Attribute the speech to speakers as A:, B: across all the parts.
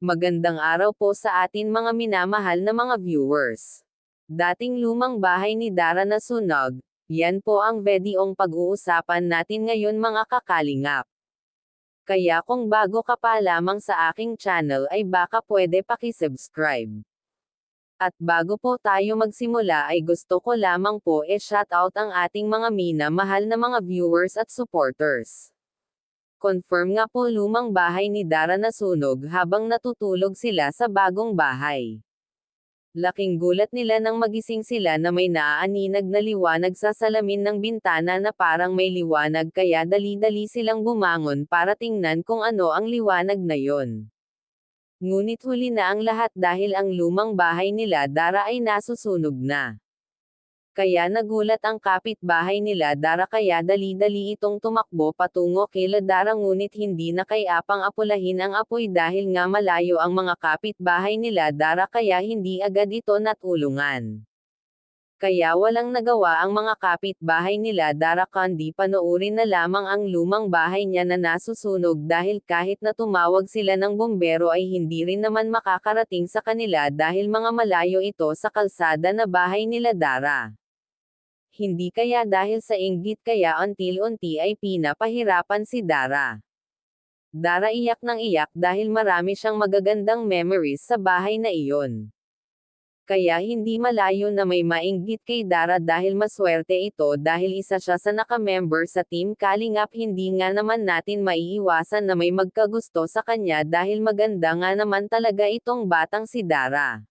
A: Magandang araw po sa atin mga minamahal na mga viewers. Dating lumang bahay ni Dara na sunog, yan po ang videong pag-uusapan natin ngayon mga kakalingap. Kaya kung bago ka pa lamang sa aking channel ay baka pwede pakisubscribe. At bago po tayo magsimula ay gusto ko lamang po shoutout ang ating mga minamahal na mga viewers at supporters. Confirm nga po lumang bahay ni Dara nasunog habang natutulog sila sa bagong bahay. Laking gulat nila nang magising sila na may naaaninag na liwanag sa salamin ng bintana na parang may liwanag kaya dali-dali silang bumangon para tingnan kung ano ang liwanag na yon. Ngunit huli na ang lahat dahil ang lumang bahay nila Dara ay nasusunog na. Kaya nagulat ang kapitbahay nila Dara kaya dali-dali itong tumakbo patungo kila Dara ngunit hindi na kayapang apulahin ang apoy dahil nga malayo ang mga kapitbahay nila Dara kaya hindi agad ito natulungan. Kaya walang nagawa ang mga kapitbahay nila Dara kundi panoorin na lamang ang lumang bahay niya na nasusunog dahil kahit na tumawag sila ng bumbero ay hindi rin naman makakarating sa kanila dahil mga malayo ito sa kalsada na bahay nila Dara. Hindi kaya dahil sa inggit kaya unti-unti ay pinapahirapan si Dara. Dara iyak ng iyak dahil marami siyang magagandang memories sa bahay na iyon. Kaya hindi malayo na may mainggit kay Dara dahil maswerte ito dahil isa siya sa naka-member sa Team Kalingap hindi nga naman natin maiiwasan na may magkagusto sa kanya dahil maganda nga naman talaga itong batang si Dara.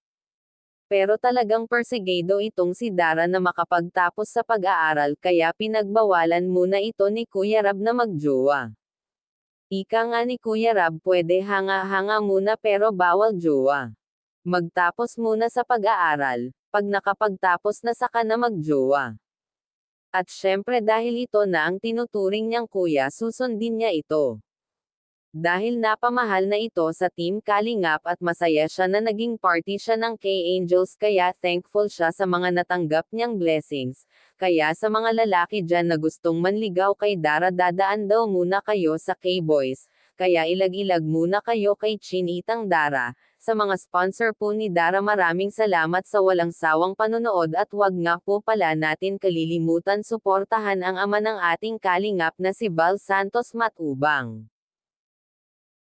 A: Pero talagang persiguedo itong si Dara na makapagtapos sa pag-aaral kaya pinagbawalan muna ito ni Kuya Rab na magjowa. Ika nga ni Kuya Rab pwede hanga-hanga muna pero bawal jowa. Magtapos muna sa pag-aaral, pag nakapagtapos na saka na magjowa. At syempre dahil ito na ang tinuturing niyang kuya susundin niya ito. Dahil napamahal na ito sa Team Kalingap at masaya siya na naging party siya ng K-Angels kaya thankful siya sa mga natanggap niyang blessings. Kaya sa mga lalaki dyan na gustong manligaw kay Dara dadaan daw muna kayo sa K-Boys. Kaya ilag-ilag muna kayo kay Chinitang Dara. Sa mga sponsor po ni Dara maraming salamat sa walang sawang panonood at wag nga po pala natin kalilimutan suportahan ang ama ng ating Kalingap na si Val Santos Matubang.